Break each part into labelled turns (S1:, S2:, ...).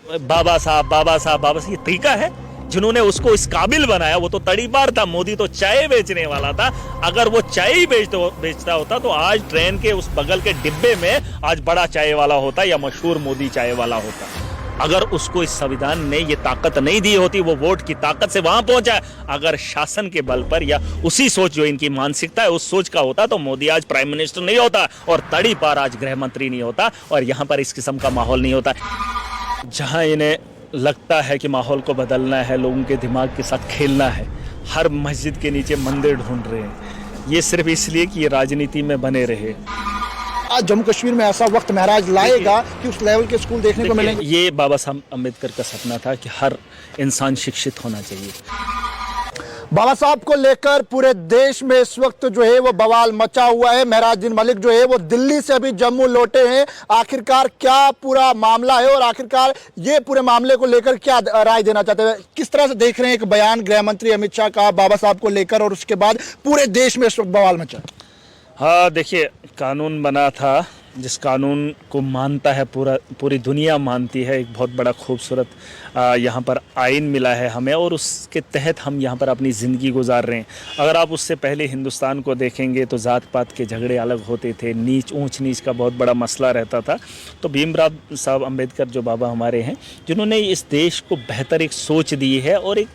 S1: बाबा साहब बाबा साहब बाबा साहब, ये तरीका है जिन्होंने उसको इस काबिल बनाया? वो तो तड़ीपार था, मोदी तो चाय बेचने वाला था। अगर वो चाय ही बेचता होता तो आज ट्रेन के उस बगल के डिब्बे में आज बड़ा चाय वाला होता या मशहूर मोदी चाय वाला होता। अगर उसको इस संविधान ने ये ताकत नहीं दी होती, वो वोट की ताकत से वहां पहुंचा, अगर शासन के बल पर या उसी सोच जो इनकी मानसिकता है उस सोच का होता तो मोदी आज प्राइम मिनिस्टर नहीं होता और तड़ीपार आज गृह मंत्री नहीं होता और यहां पर इस किस्म का माहौल नहीं होता। जहां इन्हें लगता है कि माहौल को बदलना है, लोगों के दिमाग के साथ खेलना है, हर मस्जिद के नीचे मंदिर ढूंढ रहे हैं, ये सिर्फ इसलिए कि ये राजनीति में बने रहे।
S2: आज जम्मू कश्मीर में ऐसा वक्त महराज लाएगा कि उस लेवल के स्कूल देखने को मिलेंगे।
S1: ये बाबा साहब अम्बेडकर का सपना था कि हर इंसान शिक्षित होना चाहिए।
S2: बाबा साहब को लेकर पूरे देश में इस वक्त जो है वो बवाल मचा हुआ है। महराज मलिक जो है वो दिल्ली से अभी जम्मू लौटे हैं। आखिरकार क्या पूरा मामला है और आखिरकार ये पूरे मामले को लेकर क्या राय देना चाहते हैं? किस तरह से देख रहे हैं एक बयान गृह मंत्री अमित शाह का बाबा साहब को लेकर और उसके बाद पूरे देश में इस वक्त बवाल मचा?
S1: हाँ देखिए, कानून बना था जिस कानून को मानता है पूरी दुनिया मानती है। एक बहुत बड़ा खूबसूरत यहाँ पर आइन मिला है हमें और उसके तहत हम यहाँ पर अपनी ज़िंदगी गुजार रहे हैं। अगर आप उससे पहले हिंदुस्तान को देखेंगे तो ज़ात पात के झगड़े अलग होते थे, ऊंच नीच का बहुत बड़ा मसला रहता था। तो भीमराव साहब अम्बेडकर जो बाबा हमारे हैं, जिन्होंने इस देश को बेहतर एक सोच दी है और एक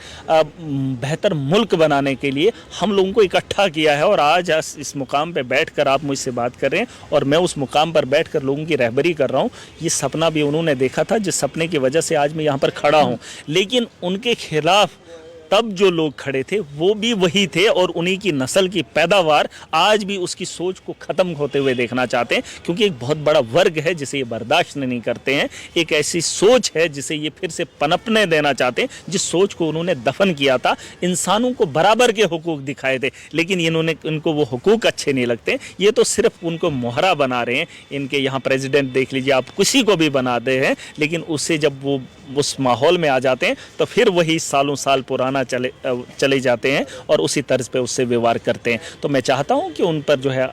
S1: बेहतर मुल्क बनाने के लिए हम लोगों को इकट्ठा किया है। और आज इस मुकाम पर बैठ कर आप मुझसे बात कर रहे हैं और मैं उस मुकाम पर बैठकर लोगों की रहबरी कर रहा हूं। ये सपना भी उन्होंने देखा था, जिस सपने की वजह से आज मैं यहां पर खड़ा हूं। लेकिन उनके खिलाफ तब जो लोग खड़े थे वो भी वही थे और उन्हीं की नस्ल की पैदावार आज भी उसकी सोच को ख़त्म होते हुए देखना चाहते हैं, क्योंकि एक बहुत बड़ा वर्ग है जिसे ये बर्दाश्त नहीं करते हैं। एक ऐसी सोच है जिसे ये फिर से पनपने देना चाहते हैं, जिस सोच को उन्होंने दफन किया था। इंसानों को बराबर के हुकूक दिखाए थे, लेकिन इनको वो हुकूक अच्छे नहीं लगते। ये तो सिर्फ उनको मोहरा बना रहे हैं। इनके यहाँ प्रेसिडेंट देख लीजिए, आप किसी को भी बनाते हैं, लेकिन उससे जब वो उस माहौल में आ जाते हैं तो फिर वही सालों साल पुराना चले जाते हैं और उसी तर्ज पे उससे व्यवहार करते हैं। तो मैं चाहता हूं कि उन पर जो है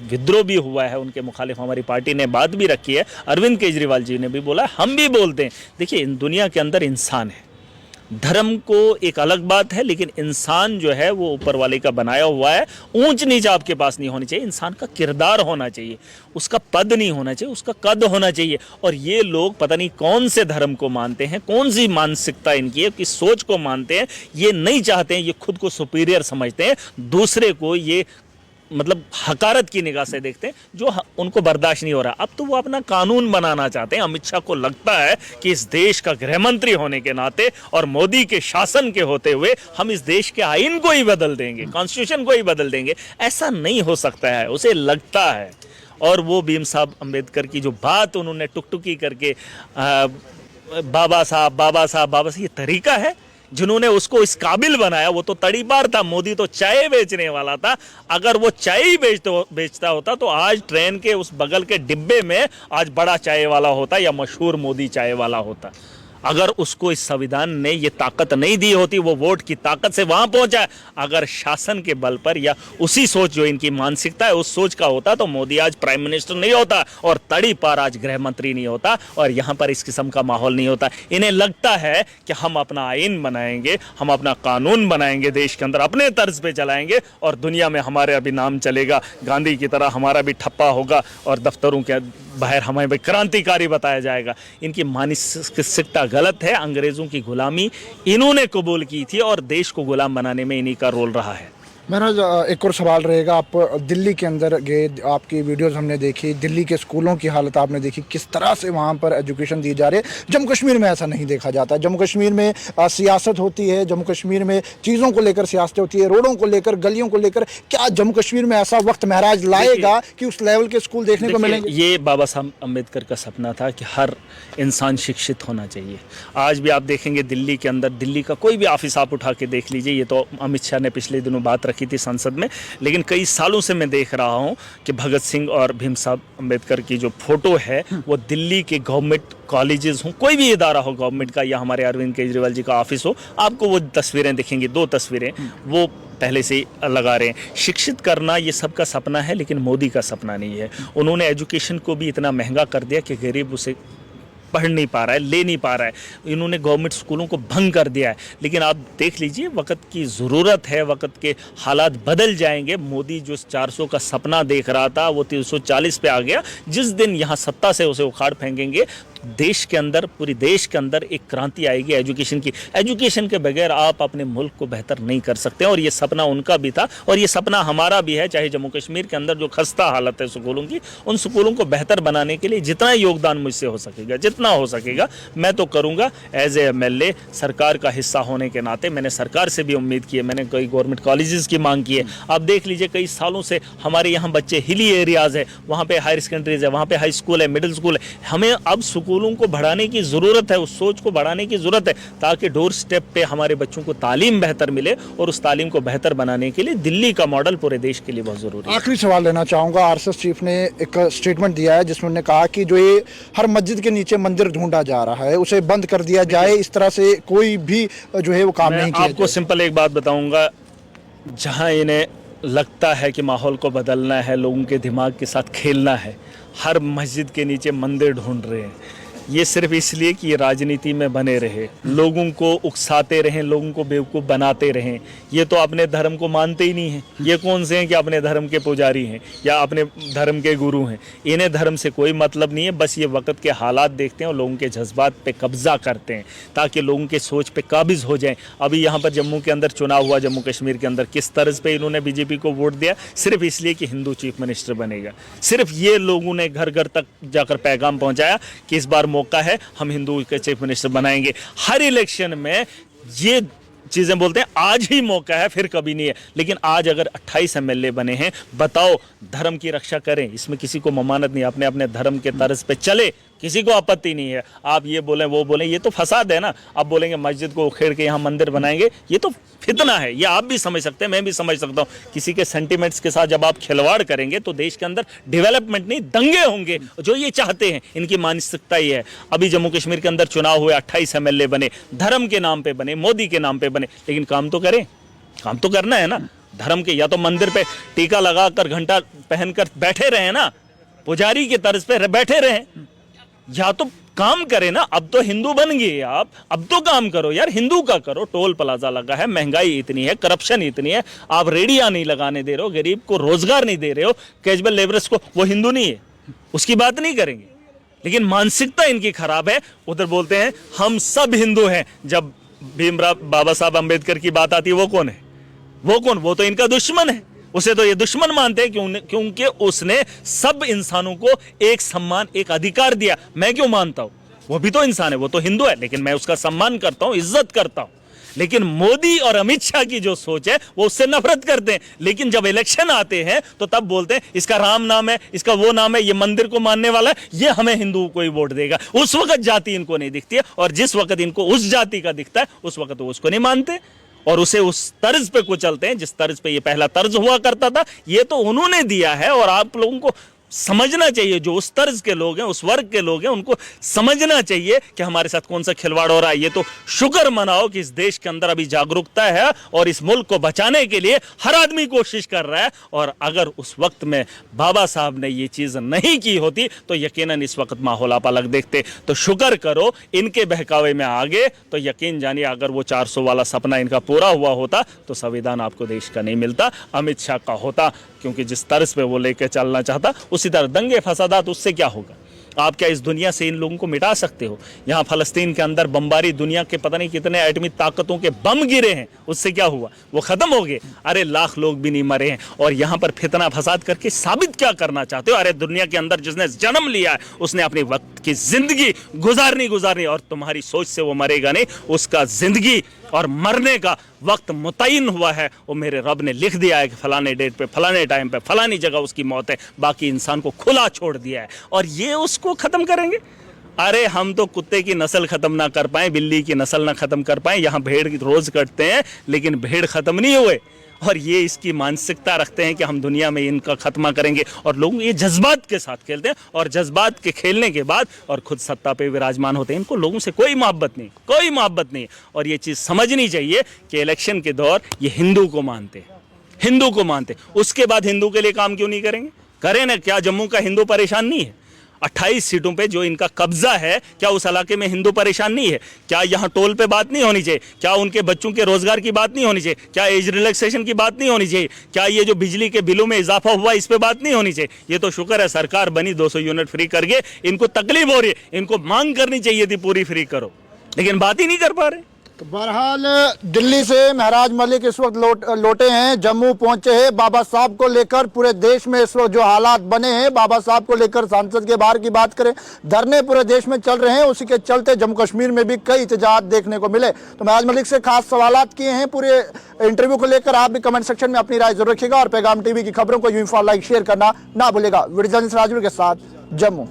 S1: विद्रोह भी हुआ है, उनके मुखालिफ हमारी पार्टी ने बात भी रखी है। अरविंद केजरीवाल जी ने भी बोला, हम भी बोलते हैं। देखिए, दुनिया के अंदर इंसान है, धर्म को एक अलग बात है, लेकिन इंसान जो है वो ऊपर वाले का बनाया हुआ है। ऊंच नीच आपके पास नहीं होनी चाहिए, इंसान का किरदार होना चाहिए, उसका पद नहीं होना चाहिए, उसका कद होना चाहिए। और ये लोग पता नहीं कौन से धर्म को मानते हैं, कौन सी मानसिकता इनकी है, किस सोच को मानते हैं। ये नहीं चाहते हैं, ये खुद को सुपीरियर समझते हैं, दूसरे को ये मतलब हकारत की निगाह से देखते हैं, जो उनको बर्दाश्त नहीं हो रहा। अब तो वो अपना कानून बनाना चाहते हैं। अमित शाह को लगता है कि इस देश का गृह मंत्री होने के नाते और मोदी के शासन के होते हुए हम इस देश के आइन को ही बदल देंगे, कॉन्स्टिट्यूशन को ही बदल देंगे। ऐसा नहीं हो सकता है, उसे लगता है। और वो भीम साहब अम्बेडकर की जो बात उन्होंने टुकटुकी करके बाबा साहब बाबा साहब बाबा साहब, ये तरीका है जिन्होंने उसको इस काबिल बनाया। वो तो तड़ीपार था, मोदी तो चाय बेचने वाला था। अगर वो चाय ही बेचता होता तो आज ट्रेन के उस बगल के डिब्बे में आज बड़ा चाय वाला होता या मशहूर मोदी चाय वाला होता। अगर उसको इस संविधान ने ये ताकत नहीं दी होती, वो वोट की ताकत से वहां पहुंचा, अगर शासन के बल पर या उसी सोच जो इनकी मानसिकता है उस सोच का होता तो मोदी आज प्राइम मिनिस्टर नहीं होता और तड़ीपार आज गृह मंत्री नहीं होता और यहाँ पर इस किस्म का माहौल नहीं होता। इन्हें लगता है कि हम अपना आइन बनाएंगे, हम अपना कानून बनाएंगे, देश के अंदर अपने तर्ज पे चलाएंगे और दुनिया में हमारे अभी नाम चलेगा, गांधी की तरह हमारा भी ठप्पा होगा और दफ्तरों के बाहर हमें भी क्रांतिकारी बताया जाएगा। इनकी मानसिकता गलत है। अंग्रेज़ों की गुलामी इन्होंने कबूल की थी और देश को गुलाम बनाने में इन्हीं का रोल रहा है।
S2: महाराज, एक और सवाल रहेगा। आप दिल्ली के अंदर गए, आपकी वीडियोस हमने देखी, दिल्ली के स्कूलों की हालत आपने देखी, किस तरह से वहाँ पर एजुकेशन दी जा रही है। जम्मू कश्मीर में ऐसा नहीं देखा जाता। जम्मू कश्मीर में सियासत होती है, जम्मू कश्मीर में चीज़ों को लेकर सियासत होती है, रोडों को लेकर, गलियों को लेकर। क्या जम्मू कश्मीर में ऐसा वक्त महराज लाएगा कि उस लेवल के स्कूल देखने को मिलेंगे?
S1: ये बाबा साहब अम्बेडकर का सपना था कि हर इंसान शिक्षित होना चाहिए। आज भी आप देखेंगे दिल्ली के अंदर, दिल्ली का कोई भी ऑफिस आप उठा के देख लीजिए। ये तो अमित शाह ने पिछले दिनों बात रखी थी संसद में, लेकिन कई सालों से मैं देख रहा हूं कि भगत सिंह और भीम साहब अम्बेडकर की जो फोटो है वो दिल्ली के गवर्नमेंट कॉलेजेस हो, कोई भी इदारा हो गवर्नमेंट का, या हमारे अरविंद केजरीवाल जी का ऑफिस हो, आपको वो तस्वीरें दिखेंगी। 2 तस्वीरें वो पहले से लगा रहे हैं। शिक्षित करना ये सबका सपना है, लेकिन मोदी का सपना नहीं है। उन्होंने एजुकेशन को भी इतना महंगा कर दिया कि गरीब उसे पढ़ नहीं पा रहा है, ले नहीं पा रहा है। इन्होंने गवर्नमेंट स्कूलों को भंग कर दिया है। लेकिन आप देख लीजिए, वक्त की ज़रूरत है, वक्त के हालात बदल जाएंगे। मोदी जो 400 का सपना देख रहा था वो 340 पे आ गया। जिस दिन यहाँ सत्ता से उसे उखाड़ फेंकेंगे, देश के अंदर, पूरी देश के अंदर एक क्रांति आएगी एजुकेशन की। एजुकेशन के बगैर आप अपने मुल्क को बेहतर नहीं कर सकते। और ये सपना उनका भी था और ये सपना हमारा भी है। चाहे जम्मू कश्मीर के अंदर जो खस्ता हालत है स्कूलों की, उन स्कूलों को बेहतर बनाने के लिए जितना योगदान मुझसे हो सकेगा, जितना हो सकेगा, मैं तो करूँगा। एज ए MLA, सरकार का हिस्सा होने के नाते मैंने सरकार से भी उम्मीद की है। मैंने कई गवर्नमेंट कॉलेजेस की मांग की है। आप देख लीजिए, कई सालों से हमारे यहाँ बच्चे, हिली एरियाज़ है, वहाँ पे हायर सेकेंडरीज है, वहाँ पे हाई स्कूल है, मिडिल स्कूल है। हमें अब स्कूलों को बढ़ाने की ज़रूरत है, उस सोच को बढ़ाने की ज़रूरत है, ताकि डोर स्टेप पे हमारे बच्चों को तालीम बेहतर मिले। और उस तालीम को बेहतर बनाने के लिए दिल्ली का मॉडल पूरे देश के लिए बहुत ज़रूरी है।
S2: आखिरी सवाल लेना चाहूँगा। RSS चीफ ने एक स्टेटमेंट दिया है जिसमें उन्होंने कहा कि जो ये हर मस्जिद के नीचे मंदिर ढूंढा जा रहा है, उसे बंद कर दिया जाए। इस तरह से कोई भी जो है वो काम नहीं किया।
S1: आपको सिंपल एक बात बताऊंगा, जहां इन्हें लगता है कि माहौल को बदलना है, लोगों के दिमाग के साथ खेलना है, हर मस्जिद के नीचे मंदिर ढूंढ रहे हैं। ये सिर्फ इसलिए कि ये राजनीति में बने रहे, लोगों को उकसाते रहें, लोगों को बेवकूफ़ बनाते रहें। ये तो अपने धर्म को मानते ही नहीं हैं। ये कौन से हैं कि अपने धर्म के पुजारी हैं या अपने धर्म के गुरु हैं? इन्हें धर्म से कोई मतलब नहीं है। बस ये वक्त के हालात देखते हैं और लोगों के जज्बात पे कब्जा करते हैं ताकि लोगों के सोच पे काबिज हो जाएं। अभी यहाँ पर जम्मू के अंदर चुनाव हुआ, जम्मू कश्मीर के अंदर, किस तर्ज पे इन्होंने BJP को वोट दिया? सिर्फ इसलिए कि हिंदू चीफ मिनिस्टर बनेगा। सिर्फ ये लोगों ने घर घर तक जाकर पैगाम पहुँचाया कि इस बार मौका है, हम हिंदू के चीफ मिनिस्टर बनाएंगे। हर इलेक्शन में ये चीजें बोलते हैं, आज ही मौका है, फिर कभी नहीं है। लेकिन आज अगर 28 MLA बने हैं, बताओ, धर्म की रक्षा करें, इसमें किसी को ममानत नहीं, अपने अपने धर्म के तर्ज पे चले, किसी को आपत्ति नहीं है। आप ये बोलें वो बोलें, ये तो फसाद है ना। आप बोलेंगे मस्जिद को उखेड़ के यहाँ मंदिर बनाएंगे, ये तो फितना है। ये आप भी समझ सकते हैं, मैं भी समझ सकता हूँ। किसी के सेंटिमेंट्स के साथ जब आप खिलवाड़ करेंगे तो देश के अंदर डेवलपमेंट नहीं, दंगे होंगे, जो ये चाहते हैं। इनकी मानसिकता ही है। अभी जम्मू कश्मीर के अंदर चुनाव हुए, 28 MLA बने, धर्म के नाम पे बने, मोदी के नाम पे बने, लेकिन काम तो करें, काम तो करना है ना धर्म के। या तो मंदिर पे टीका लगाकर, घंटा पहनकर बैठे रहे ना, पुजारी के तर्ज पे बैठे रहे, या तो काम करे ना। अब तो हिंदू बन गए आप, अब तो काम करो यार, हिंदू का करो। टोल प्लाजा लगा है, महंगाई इतनी है, करप्शन इतनी है, आप रेडियां नहीं लगाने दे रहे हो, गरीब को रोजगार नहीं दे रहे हो, कैजुअल लेबरर्स को। वो हिंदू नहीं है, उसकी बात नहीं करेंगे, लेकिन मानसिकता इनकी खराब है। उधर बोलते हैं हम सब हिंदू हैं, जब भीमराव बाबा साहब अम्बेडकर की बात आती है, वो कौन है? वो कौन? वो तो इनका दुश्मन है। उसे तो ये दुश्मन मानते हैं क्योंकि उसने सब इंसानों को एक सम्मान, एक अधिकार दिया। मैं क्यों मानता हूं? वो भी तो इंसान है, वो तो हिंदू है, लेकिन मैं उसका सम्मान करता हूं, इज्जत करता हूं। लेकिन मोदी और अमित शाह की जो सोच है वो उससे नफरत करते हैं। लेकिन जब इलेक्शन आते हैं तो तब बोलते हैं इसका राम नाम है, इसका वो नाम है, ये मंदिर को मानने वाला है, ये हमें हिंदुओं को ही वोट देगा। उस वक्त जाति इनको नहीं दिखती है, और जिस वक्त इनको उस जाति का दिखता है उस वक्त वो उसको नहीं मानते और उसे उस तर्ज पे कुचलते हैं जिस तर्ज पे ये पहला तर्ज हुआ करता था। ये तो उन्होंने दिया है, और आप लोगों को समझना चाहिए, जो उस तर्ज के लोग हैं, उस वर्ग के लोग हैं, उनको समझना चाहिए कि हमारे साथ कौन सा खिलवाड़ हो रहा है। ये तो शुक्र मनाओ कि इस देश के अंदर अभी जागरूकता है और इस मुल्क को बचाने के लिए हर आदमी कोशिश कर रहा है। और अगर उस वक्त में बाबा साहब ने ये चीज़ नहीं की होती तो यकीनन इस वक्त माहौल आप अलग देखते। तो शुक्र करो इनके बहकावे में आगे, तो यकीन जानिए अगर वो 400 वाला सपना इनका पूरा हुआ होता तो संविधान आपको देश का नहीं मिलता, अमित शाह का होता। क्योंकि जिस तर्ज पे वो लेके चलना चाहता, उसी तरह दंगे फसादात, उससे क्या होगा? आप क्या इस दुनिया से इन लोगों को मिटा सकते हो? यहाँ फलस्तीन के अंदर बमबारी, दुनिया के पता नहीं कितने एटमी ताकतों के बम गिरे हैं, उससे क्या हुआ? वो खत्म हो गए? अरे लाख लोग भी नहीं मरे हैं। और यहाँ पर फितना फसाद करके साबित क्या करना चाहते हो? अरे दुनिया के अंदर जिसने जन्म लिया है उसने अपनी वक्त की जिंदगी गुजारनी, और तुम्हारी सोच से वो मरेगा नहीं, उसका जिंदगी और मरने का वक्त मुतय्यन हुआ है। वो मेरे रब ने लिख दिया है कि फलाने डेट पे, फलाने टाइम पे, फलानी जगह उसकी मौत है। बाकी इंसान को खुला छोड़ दिया है, और ये उसको खत्म करेंगे। अरे हम तो कुत्ते की नस्ल खत्म ना कर पाए, बिल्ली की नस्ल ना खत्म कर पाए, यहाँ भेड़ रोज कटते हैं लेकिन भेड़ खत्म नहीं हुए। और ये इसकी मानसिकता रखते हैं कि हम दुनिया में इनका खत्मा करेंगे, और लोग ये जज्बात के साथ खेलते हैं, और जज्बात के खेलने के बाद और खुद सत्ता पे विराजमान होते हैं। इनको लोगों से कोई मोहब्बत नहीं, कोई मोहब्बत नहीं। और ये चीज़ समझनी चाहिए कि इलेक्शन के दौर ये हिंदू को मानते हैं, हिंदू को मानते, उसके बाद हिंदू के लिए काम क्यों नहीं करेंगे? करें ना। क्या जम्मू का हिंदू परेशान नहीं है? 28 सीटों पे जो इनका कब्जा है, क्या उस इलाके में हिंदू परेशान नहीं है? क्या यहाँ टोल पे बात नहीं होनी चाहिए? क्या उनके बच्चों के रोजगार की बात नहीं होनी चाहिए? क्या एज रिलैक्सेशन की बात नहीं होनी चाहिए? क्या ये जो बिजली के बिलों में इजाफा हुआ इस पे बात नहीं होनी चाहिए? ये तो शुक्र है सरकार बनी 200 यूनिट फ्री करके, इनको तकलीफ हो रही है, इनको मांग करनी चाहिए थी पूरी फ्री करो, लेकिन बात ही नहीं कर पा रहे।
S2: तो बहरहाल दिल्ली से महराज मलिक इस वक्त लौटे हैं, जम्मू पहुंचे हैं बाबा साहब को लेकर। पूरे देश में इस वक्त जो हालात बने हैं बाबा साहब को लेकर, सांसद के बाहर की बात करें, धरने पूरे देश में चल रहे हैं, उसी के चलते जम्मू कश्मीर में भी कई एहतजाज देखने को मिले। तो महराज मलिक से खास सवालात किए हैं पूरे इंटरव्यू को लेकर। आप भी कमेंट सेक्शन में अपनी राय जरूर रखिएगा और पैगाम टीवी की खबरों को यूं लाइक शेयर करना ना भूलेगा। वीडियो जर्नलिस्ट राजवीर के साथ, जम्मू।